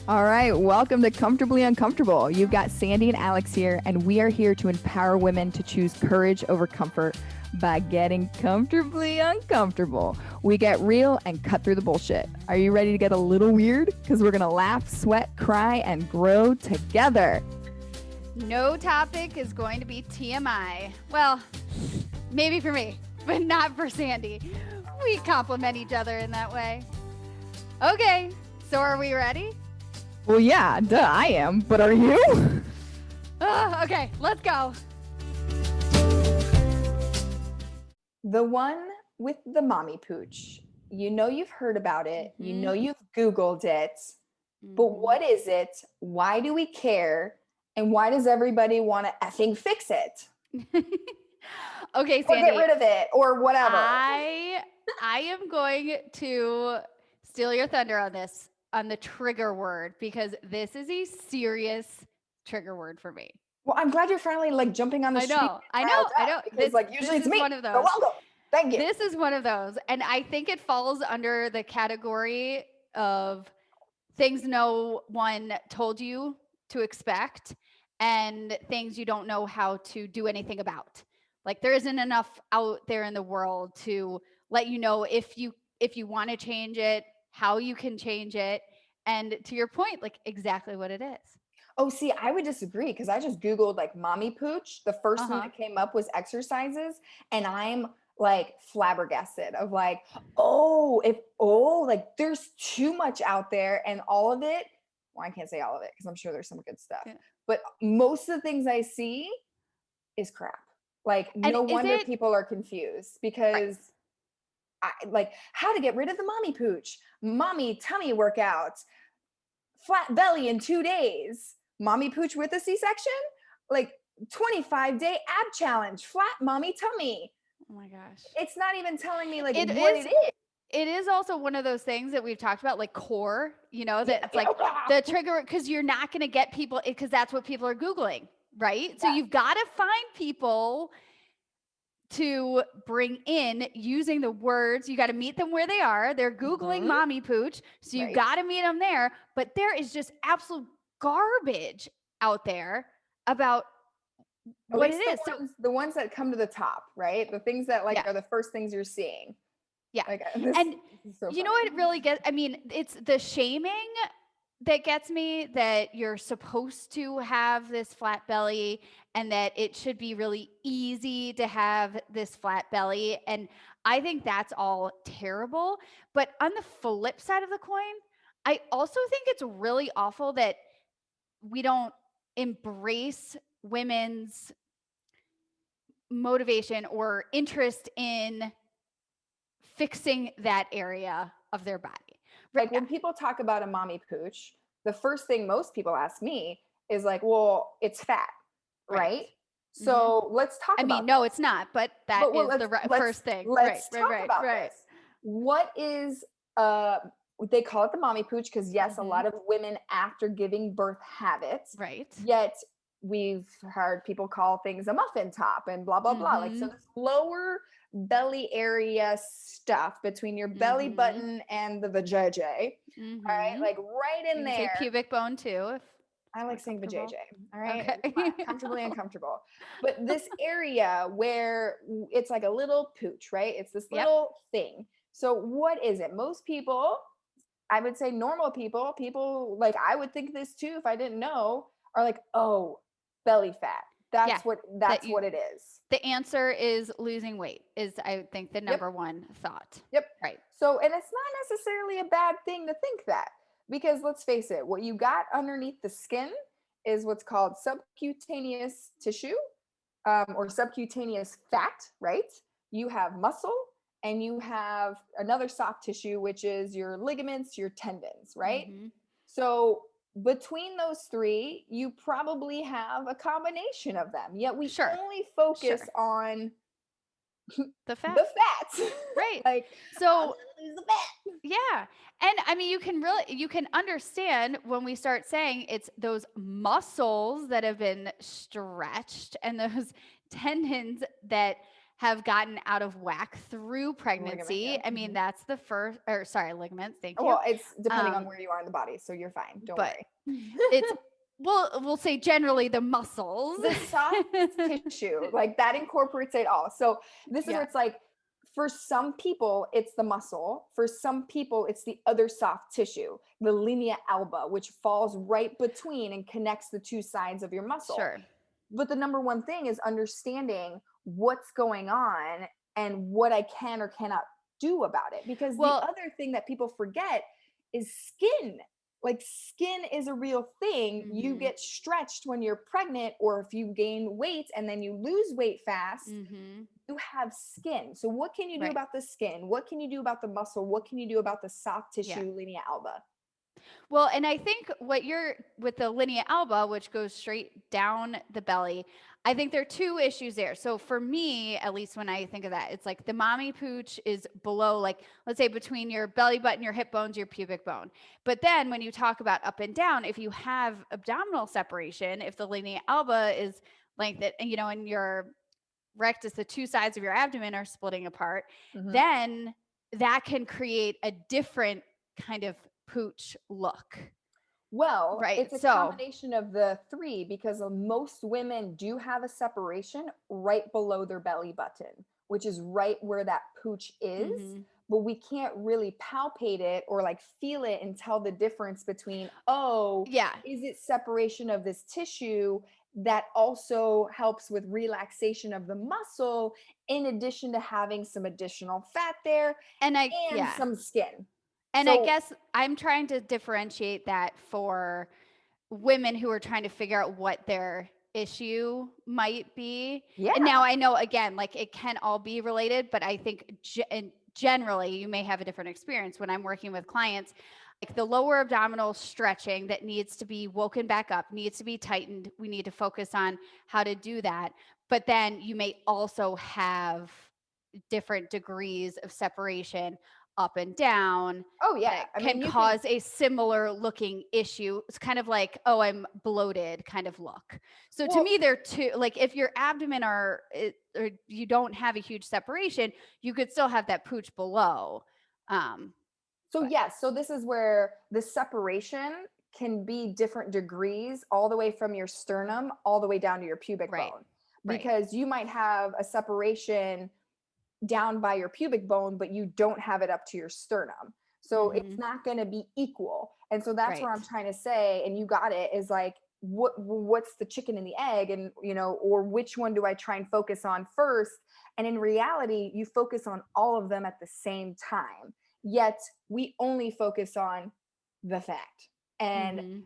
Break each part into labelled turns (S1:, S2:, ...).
S1: All right, welcome to Comfortably Uncomfortable. You've got Sandy and Alex here, and we are here to empower women to choose courage over comfort by getting comfortably uncomfortable. We get real and cut through the bullshit. Are you ready to get a little weird? Because we're going to laugh, sweat, cry, and grow together.
S2: No topic is going to be TMI. Well, maybe for me, but not for Sandy. We complement each other in that way. Okay, so are we ready?
S1: Well, yeah, duh, I am, but are you?
S2: Okay, let's go.
S1: The one with the mommy pooch. You know you've heard about it. You know you've Googled it. But what is it? Why do we care? And why does everybody want to effing fix it?
S2: Okay, Sandy.
S1: Or get rid of it or whatever.
S2: I am going to steal your thunder on this, on the trigger word, because this is a serious trigger word for me.
S1: Well, I'm glad you're finally like jumping on the street.
S2: I know.
S1: Because like usually it's me.
S2: One of those.
S1: So welcome. Thank you.
S2: This is one of those. And I think it falls under the category of things no one told you to expect and things you don't know how to do anything about. Like there isn't enough out there in the world to let you know if you want to change it, how you can change it, and to your point, like exactly what it is.
S1: Oh, see, I would disagree because I just Googled like mommy pooch. The first thing that came up was exercises, and I'm like flabbergasted of like, like there's too much out there, and all of it. Well, I can't say all of it because I'm sure there's some good stuff, but most of the things I see is crap. Like no wonder people are confused because like how to get rid of the mommy pooch, mommy tummy workouts, flat belly in 2 days, mommy pooch with a C-section, like 25-day ab challenge, flat mommy tummy.
S2: Oh my gosh.
S1: It's not even telling me like what it is.
S2: It is also one of those things that we've talked about, like core, you know, that it's like the trigger, because you're not going to get people, because that's what people are Googling, right? Yeah. So you've got to find people to bring in using the words. You got to meet them where they are. They're Googling mommy pooch. So you got to meet them there. But there is just absolute garbage out there about what it is.
S1: So the ones that come to the top, right? The things that like are the first things you're seeing.
S2: Yeah. Like, and you know what it really gets? I mean, it's the shaming that gets me, that you're supposed to have this flat belly and that it should be really easy to have this flat belly. And I think that's all terrible. But on the flip side of the coin, I also think it's really awful that we don't embrace women's motivation or interest in fixing that area of their body.
S1: Like when people talk about a mommy pooch, the first thing most people ask me is like, well, it's fat, right? So let's talk about
S2: I mean, no, it's not, but that is the first thing.
S1: Let's talk about this. What is, they call it the mommy pooch because yes, a lot of women after giving birth have it.
S2: Right.
S1: Yet we've heard people call things a muffin top and blah, blah, blah. Like, so this lower belly area stuff between your belly button and the vajayjay. All right. Like right in there.
S2: Say pubic bone too.
S1: I like saying vajayjay. All right. Okay. Comfortably uncomfortable. But this area where it's like a little pooch, right? It's this little thing. So what is it? Most people, I would say normal people like I would think this too if I didn't know, are like, oh, belly fat. That's what it is.
S2: The answer is losing weight is, I think, the number one thought.
S1: Yep.
S2: Right.
S1: So, and it's not necessarily a bad thing to think that, because let's face it, what you got underneath the skin is what's called subcutaneous tissue, or subcutaneous fat, right? You have muscle and you have another soft tissue, which is your ligaments, your tendons, right? So between those three, you probably have a combination of them. Yet we only focus on
S2: the fat.
S1: The fat.
S2: Right.
S1: Like,
S2: so
S1: lose the fat.
S2: Yeah. And I mean, you can understand when we start saying it's those muscles that have been stretched and those tendons that have gotten out of whack through
S1: Ligament,
S2: pregnancy.
S1: yeah.
S2: I mean, that's the first, or sorry, ligaments. Thank you.
S1: Well, it's depending on
S2: Um,
S1: where you are in the body, so you're fine. Don't
S2: but
S1: worry.
S2: it's, we'll say generally the muscles.
S1: The soft tissue, like that incorporates it all. So this is where
S2: Yeah.
S1: it's like, for some people, it's the muscle. For some people, it's the other soft tissue, the linea alba, which falls right between and connects the two sides of your muscle.
S2: Sure.
S1: But the number one thing is understanding what's going on and what I can or cannot do about it. Because the
S2: Well,
S1: other thing that people forget is skin. Like, skin is a real thing. You
S2: mhm,
S1: get stretched when you're pregnant, or if you gain weight and then you lose weight fast,
S2: mhm,
S1: you have skin. So what can you do
S2: right.
S1: about the skin? What can you do about the muscle? What can you do about the soft
S2: Yeah.
S1: tissue, linea alba?
S2: Well, and I think what you're with the linea alba, which goes straight down the belly, I think there are two issues there. So for me, at least when I think of that, it's like the mommy pooch is below, like, let's say between your belly button, your hip bones, your pubic bone. But then when you talk about up and down, if you have abdominal separation, if the linea alba is like that, you know, and your rectus, the two sides of your abdomen are splitting apart,
S1: Mhm.
S2: then that can create a different kind of pooch look.
S1: Well,
S2: Right.
S1: it's a
S2: So,
S1: combination of the three, because most women do have a separation right below their belly button, which is right where that pooch is.
S2: mhm.
S1: But we can't really palpate it or like feel it and tell the difference between, oh,
S2: Yeah.
S1: is it separation of this tissue that also helps with relaxation of the muscle, in addition to having some additional fat there
S2: And
S1: and
S2: yeah.
S1: some skin?
S2: And I
S1: So,
S2: guess I'm trying to differentiate that for women who are trying to figure out what their issue might be. And now
S1: yeah.
S2: I know, again, like it can all be related, but I think generally you may have a different experience when I'm working with clients. Like the lower abdominal stretching that needs to be woken back up, needs to be tightened. We need to focus on how to do that. But then you may also have different degrees of separation up and down
S1: Oh, yeah.
S2: that
S1: I
S2: can
S1: mean, you can.
S2: cause a similar looking issue. It's kind of like, oh, I'm bloated kind of look. So to
S1: Well,
S2: me, they're two, like if your abdomen or you don't have a huge separation, you could still have that pooch below. Um,
S1: so
S2: but
S1: yes, so this is where the separation can be different degrees, all the way from your sternum all the way down to your pubic
S2: right,
S1: bone.
S2: right.
S1: Because you might have a separation down by your pubic bone, but you don't have it up to your sternum. So it's
S2: Hmm.
S1: not going to be equal. And so that's where
S2: Right.
S1: I'm trying to say, and you got it, is like, what's the chicken and the egg? And, or which one do I try and focus on first? And in reality, you focus on all of them at the same time. Yet we only focus on the fact. And
S2: Hmm.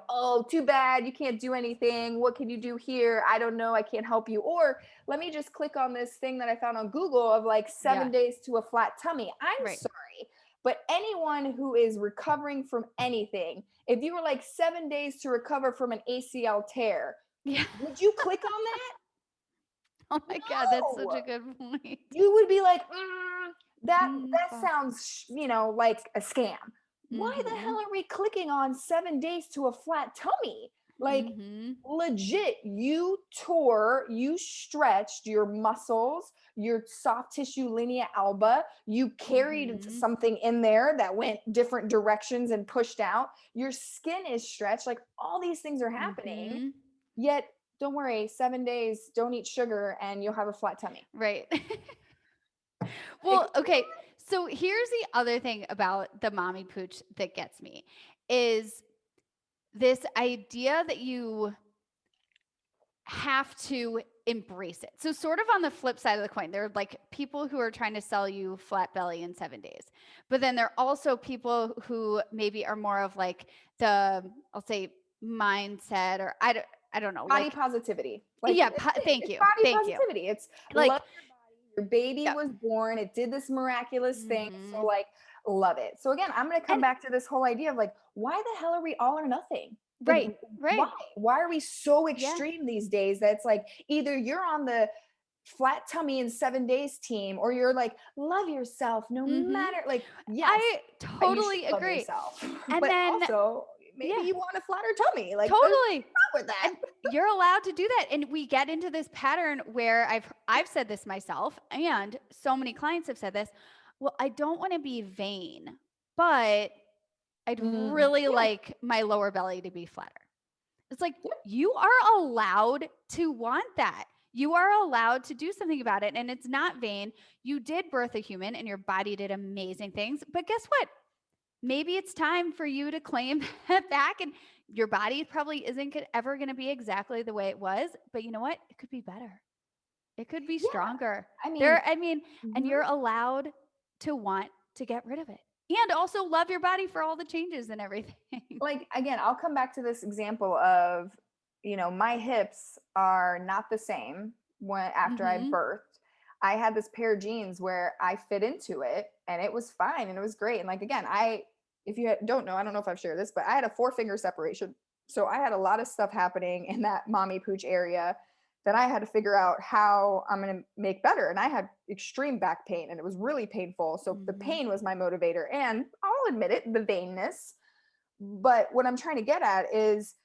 S1: oh, too bad, you can't do anything. What can you do here? I don't know. I can't help you. Or let me just click on this thing that I found on Google of like
S2: Yeah.
S1: 7 days to a flat tummy. I'm
S2: Right.
S1: sorry, but anyone who is recovering from anything, if you were like 7 days to recover from an ACL tear,
S2: Yeah.
S1: would you click on that?
S2: Oh my God, that's such
S1: No.
S2: a good point.
S1: You would be like, that
S2: Mm,
S1: that sounds, like a scam. Why the hell
S2: mm-hmm.
S1: are we clicking on 7 days to a flat tummy? Like,
S2: Mm-hmm.
S1: legit, you stretched your muscles, your soft tissue linea alba, you carried
S2: Mm-hmm.
S1: something in there that went different directions and pushed out. Your skin is stretched. Like, all these things are happening.
S2: Mm-hmm.
S1: Yet, don't worry, 7 days, don't eat sugar, and you'll have a flat tummy.
S2: Right.
S1: Like,
S2: Well, okay. So here's the other thing about the mommy pooch that gets me is this idea that you have to embrace it. So sort of on the flip side of the coin, there are like people who are trying to sell you flat belly in 7 days. But then there are also people who maybe are more of like I'll say mindset or I don't know,
S1: body
S2: like
S1: positivity. Like,
S2: yeah, thank
S1: it's
S2: you.
S1: body
S2: Thank you.
S1: positivity. It's love
S2: Like
S1: your body. Your baby
S2: yep.
S1: was born. It did this miraculous thing. So,
S2: Mhm.
S1: like, love it. So, again, I'm going to come
S2: And
S1: back to this whole idea of like, why the hell are we all or nothing? Like,
S2: right,
S1: why?
S2: right.
S1: Why are we so
S2: Yeah.
S1: extreme these days that it's like either you're on the flat tummy in 7 days team, or you're like, love yourself no
S2: Mhm.
S1: matter, like, yes,
S2: I
S1: you should
S2: totally
S1: love
S2: agree.
S1: yourself,
S2: And
S1: but
S2: then
S1: also maybe you want a flatter tummy. Like,
S2: totally
S1: there's nothing wrong with that.
S2: And you're allowed to do that. And we get into this pattern where I've said this myself, and so many clients have said this. Well, I don't want to be vain, but I'd really like my lower belly to be flatter. It's like, you are allowed to want that. You are allowed to do something about it. And it's not vain. You did birth a human and your body did amazing things. But guess what? Maybe it's time for you to claim that back. And your body probably isn't ever going to be exactly the way it was. But you know what? It could be better. It could be stronger. And you're allowed to want to get rid of it. And also love your body for all the changes and everything.
S1: Like, again, I'll come back to this example of, my hips are not the same after I birthed. I had this pair of jeans where I fit into it and it was fine and it was great. And like, again, if you don't know, I don't know if I've shared this, but I had a 4-finger separation. So I had a lot of stuff happening in that Mommy Pooch area that I had to figure out how I'm going to make better. And I had extreme back pain and it was really painful. So the pain was my motivator, and I'll admit it, the vainness. But what I'm trying to get at is,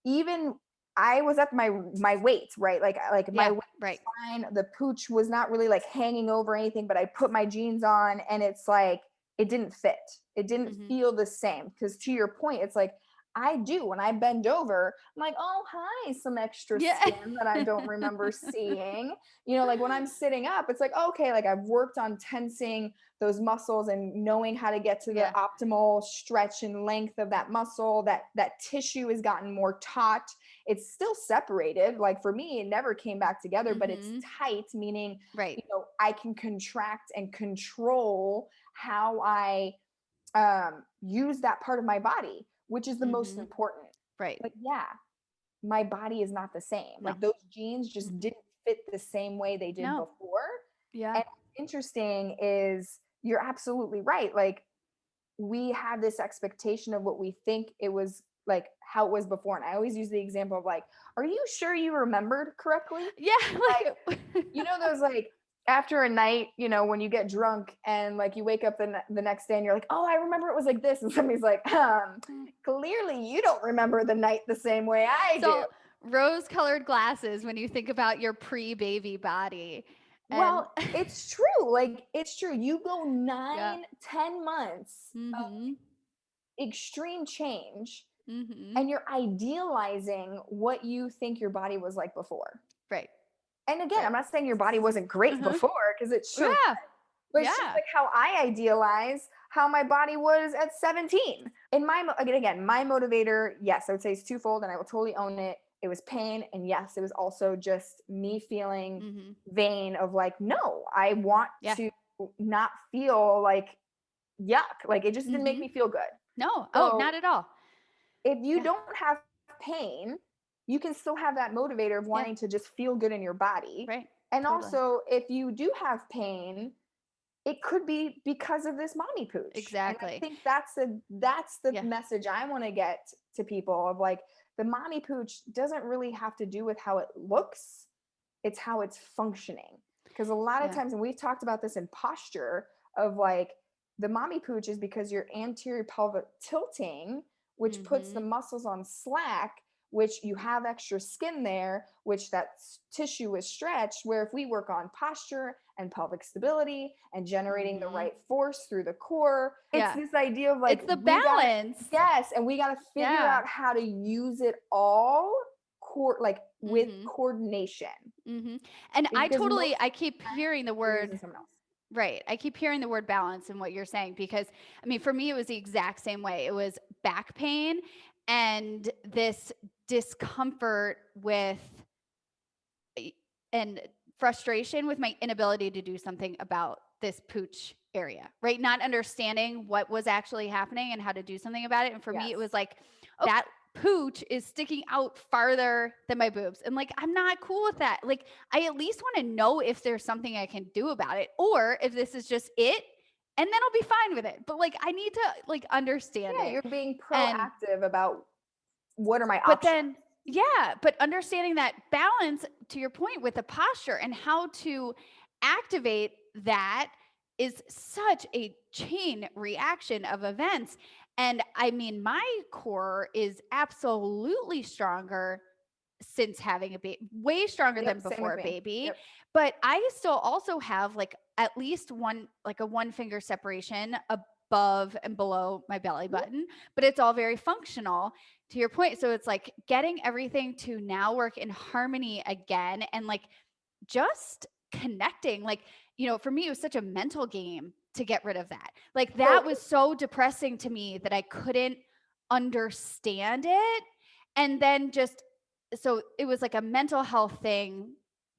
S1: even I was at my weight, right? Like my weight was fine. The pooch was not really like hanging over anything, but I put my jeans on and it's like, it didn't fit. It didn't feel the same. Because to your point, it's like, I do when I bend over, I'm like, oh, hi, some extra skin that I don't remember seeing. Like when I'm sitting up, it's like, okay, like I've worked on tensing those muscles and knowing how to get to the optimal stretch and length of that muscle. That tissue has gotten more taut. It's still separated. Like for me, it never came back together, but it's tight, meaning, I can contract and control how I use that part of my body, which is the most important.
S2: Right.
S1: But my body is not the same. No. Like those jeans just didn't fit the same way they did before.
S2: Yeah.
S1: And what's interesting is, you're absolutely right. Like, we have this expectation of what we think it was, like how it was before. And I always use the example of like, are you sure you remembered correctly?
S2: Yeah.
S1: Like, those like, after a night, when you get drunk and like you wake up the next day and you're like, oh, I remember it was like this. And somebody's like, clearly you don't remember the night the same way I do.
S2: Rose-colored glasses when you think about your pre-baby body.
S1: Well, it's true. Like, it's true. You go 9-10 months of extreme change and you're idealizing what you think your body was like before.
S2: Right.
S1: And again, I'm not saying your body wasn't great before, because it's true. Yeah. But it's just like how I idealize how my body was at 17. And my motivator, yes, I would say is twofold, and I will totally own it. It was pain. And yes, it was also just me feeling vain of like, no, I want to not feel like yuck. Like, it just didn't make me feel good.
S2: No. So, not at all.
S1: If you don't have pain, you can still have that motivator of wanting to just feel good in your body.
S2: Right.
S1: And also, if you do have pain, it could be because of this Mommy Pooch.
S2: Exactly.
S1: And I think that's the message I want to get to people of like, the Mommy Pooch doesn't really have to do with how it looks. It's how it's functioning. Because a lot of times, and we've talked about this in posture, of like, the Mommy Pooch is because you're anterior pelvic tilting, which puts the muscles on slack, which you have extra skin there, which that tissue is stretched, where if we work on posture and pelvic stability and generating the right force through the core, it's this idea of like,
S2: it's the balance.
S1: And we got to figure out how to use it all with coordination.
S2: And I keep hearing the word, right. I keep hearing the word balance in what you're saying, because I mean, for me, it was the exact same way. It was back pain and this discomfort and frustration with my inability to do something about this pooch area, right? Not understanding what was actually happening and how to do something about it. And for me, it was like, that pooch is sticking out farther than my boobs. And like, I'm not cool with that. Like, I at least want to know if there's something I can do about it, or if this is just it, and then I'll be fine with it. But like, I need to like understand it.
S1: You're being proactive about what are my options.
S2: But understanding that balance, to your point, with the posture and how to activate that is such a chain reaction of events. And I mean, my core is absolutely stronger since having a baby, way stronger than
S1: Yep, same
S2: before
S1: with
S2: a
S1: me.
S2: baby.
S1: Yep.
S2: But I still also have like at least one, like a 1 finger separation above and below my belly
S1: Mhm.
S2: button, but it's all very functional to your point. So it's like getting everything to now work in harmony again and like just connecting. Like, for me, it was such a mental game to get rid of that. Like,
S1: So
S2: that was so depressing to me that I couldn't understand it. And then just, so it was like a mental health thing,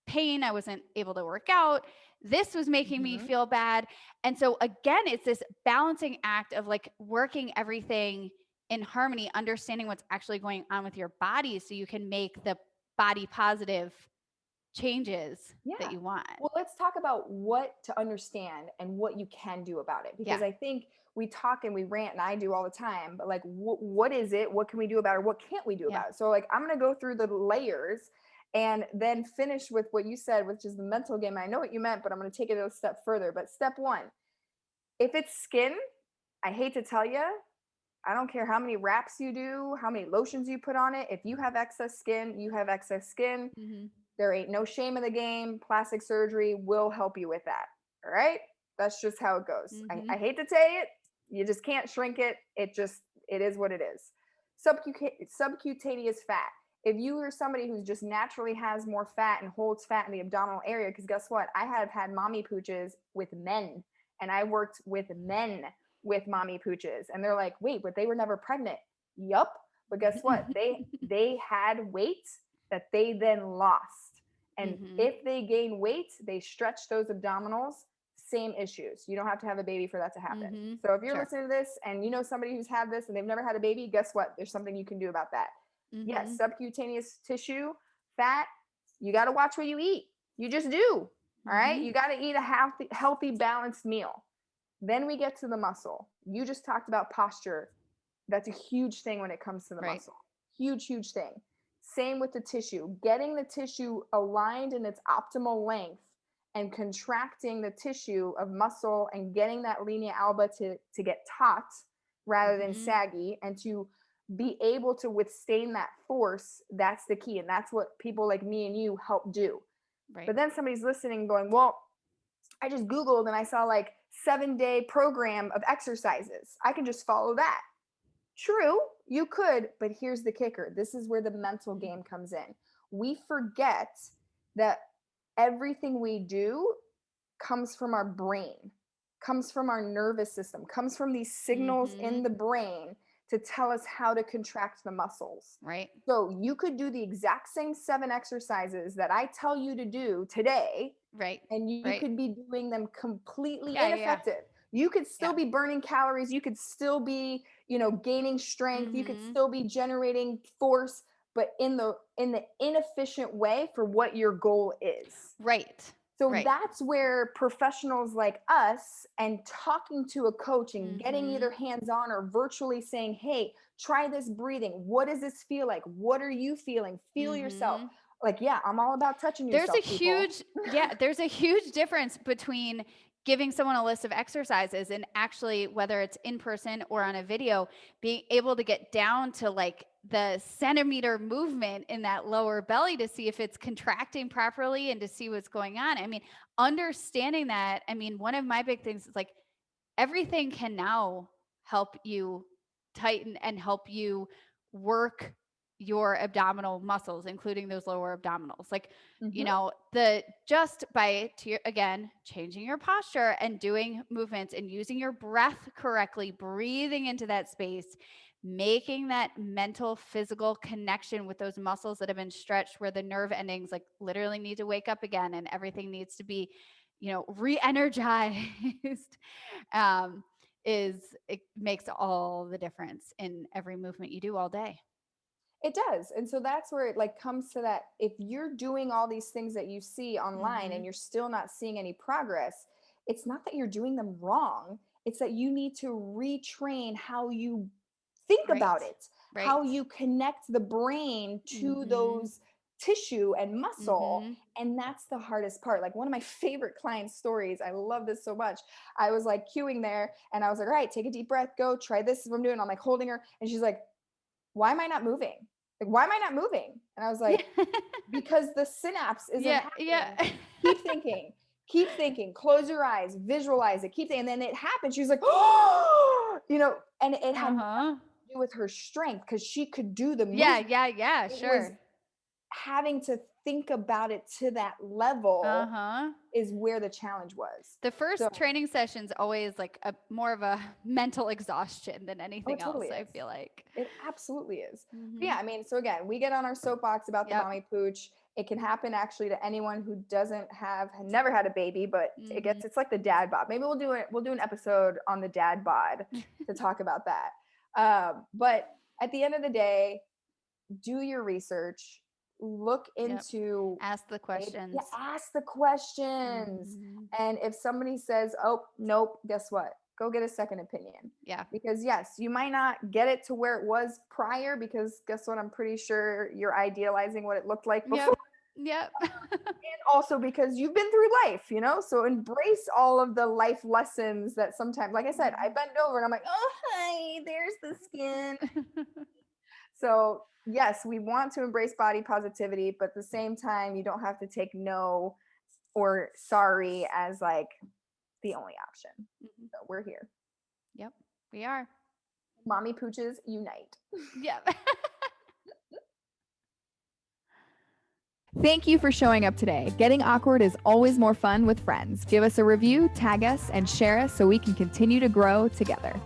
S2: pain. I wasn't able to work out. This was making me
S1: mhm.
S2: feel bad. And so, again, it's this balancing act of like working everything in harmony, understanding what's actually going on with your body so you can make the body positive changes that
S1: Yeah.
S2: you want.
S1: Well, let's talk about what to understand and what you can do about it. Because
S2: Yeah.
S1: I think we talk and we rant, and I do all the time, but like, what is it? What can we do about it? What can't we do
S2: Yeah.
S1: about it? So, like, I'm going to go through the layers and then finish with what you said, which is the mental game. I know what you meant, but I'm going to take it a step further. But step one, if it's skin, I hate to tell you, I don't care how many wraps you do, how many lotions you put on it. If you have excess skin, you have excess skin.
S2: Mm-hmm.
S1: There ain't no shame in the game. Plastic surgery will help you with that. All right. That's just how it goes.
S2: Mm-hmm.
S1: I hate to say it. You just can't shrink it. It is what it is. Subcutaneous fat. If you are somebody who's just naturally has more fat and holds fat in the abdominal area, because guess what? I have had mommy pooches with men, and I worked with men with mommy pooches, and they're like, wait, but they were never pregnant. Yup. But guess what? They had weight that they then lost. And
S2: Mm-hmm.
S1: if they gain weight, they stretch those abdominals, same issues. You don't have to have a baby for that to happen.
S2: Mm-hmm.
S1: So if you're
S2: Sure.
S1: listening to this and you know somebody who's had this and they've never had a baby, guess what? There's something you can do about that.
S2: Mm-hmm.
S1: Yes, subcutaneous tissue, fat, you got to watch what you eat. You just do. All right.
S2: Mm-hmm.
S1: You got to eat a healthy, balanced meal. Then we get to the muscle. You just talked about posture. That's a huge thing when it comes to the
S2: Right.
S1: muscle. Huge, huge thing. Same with the tissue. Getting the tissue aligned in its optimal length and contracting the tissue of muscle and getting that linea alba to get taut rather than
S2: Mm-hmm.
S1: saggy and to be able to withstand that force, that's the key. And that's what people like me and you help do.
S2: Right.
S1: But then somebody's listening going, well, I just Googled and I saw like 7-day program of exercises. I can just follow that. True, you could, but here's the kicker. This is where the mental game comes in. We forget that everything we do comes from our brain, comes from our nervous system, comes from these signals
S2: Mm-hmm.
S1: in the brain to tell us how to contract the muscles.
S2: Right.
S1: So you could do the exact same 7 exercises that I tell you to do today,
S2: Right.
S1: and you
S2: Right.
S1: could be doing them completely
S2: Yeah. Yeah.
S1: ineffective. You could still
S2: Yeah.
S1: be burning calories, you could still be, gaining strength, you could
S2: Mm-hmm.
S1: still be generating force, but in the inefficient way for what your goal is.
S2: Right.
S1: So
S2: Right.
S1: that's where professionals like us and talking to a coach and getting
S2: Mm-hmm.
S1: either hands on or virtually saying, hey, try this breathing. What does this feel like? What are you feeling? Feel yourself.
S2: Mm-hmm.
S1: Like, yeah, I'm all about touching
S2: There's a
S1: yourself, people.
S2: huge, yeah, there's a huge difference between giving someone a list of exercises and actually, whether it's in person or on a video, being able to get down to like the centimeter movement in that lower belly to see if it's contracting properly and to see what's going on. I mean, understanding that, I mean, one of my big things is like everything can now help you tighten and help you work your abdominal muscles, including those lower abdominals. Like,
S1: Mm-hmm.
S2: the just by again changing your posture and doing movements and using your breath correctly, breathing into that space, making that mental physical connection with those muscles that have been stretched, where the nerve endings like literally need to wake up again and everything needs to be re-energized. um, it makes all the difference in every movement you do all day.
S1: It does. And so that's where it like comes to that. If you're doing all these things that you see online
S2: Mm-hmm.
S1: and you're still not seeing any progress, it's not that you're doing them wrong. It's that you need to retrain how you think
S2: Right.
S1: about it,
S2: Right.
S1: how you connect the brain to
S2: Mm-hmm.
S1: those tissue and muscle. And that's the hardest part. Like one of my favorite client stories, I love this so much. I was like queuing there and I was like, all right, take a deep breath, go try this is what I'm doing. I'm like holding her and she's like, why am I not moving? Like, why am I not moving? And I was like, because the synapse isn't happening. Keep thinking, close your eyes, visualize it, keep thinking. And then it happened. She was like, oh, you know, and it had nothing to do with her strength because she could do the movement.
S2: Yeah,
S1: It
S2: sure.
S1: was having to think about it to that level is where the challenge was.
S2: The first training session's always like more of a mental exhaustion than anything else, I feel like.
S1: It absolutely is. But yeah, I mean, so again, we get on our soapbox about the Mommy Pooch. It can happen actually to anyone who never had a baby, but it's like the dad bod. Maybe we'll do an episode on the dad bod to talk about that. But at the end of the day, do your research. Look into
S2: ask the questions.
S1: Ask the questions. And if somebody says, oh, nope, guess what? Go get a second opinion.
S2: Yeah.
S1: Because yes, you might not get it to where it was prior because guess what? I'm pretty sure you're idealizing what it looked like before.
S2: Yep.
S1: And also because you've been through life, you know? So embrace all of the life lessons that sometimes, like I said, I bend over and I'm like, oh, hi, there's the skin. So yes, we want to embrace body positivity, but at the same time, you don't have to take no or sorry as like the only option. So we're here.
S2: Yep, we are.
S1: Mommy Pooches unite.
S2: Yep.
S1: Thank you for showing up today. Getting awkward is always more fun with friends. Give us a review, tag us, and share us so we can continue to grow together.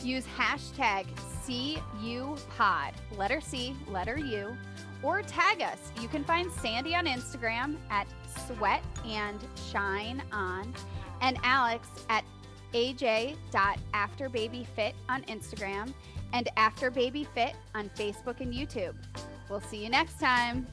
S2: Use hashtag CUPod, letter C, letter U, or tag us. You can find Sandy on Instagram at sweatandshineon and Alex at aj.afterbabyfit on Instagram and afterbabyfit on Facebook and YouTube. We'll see you next time.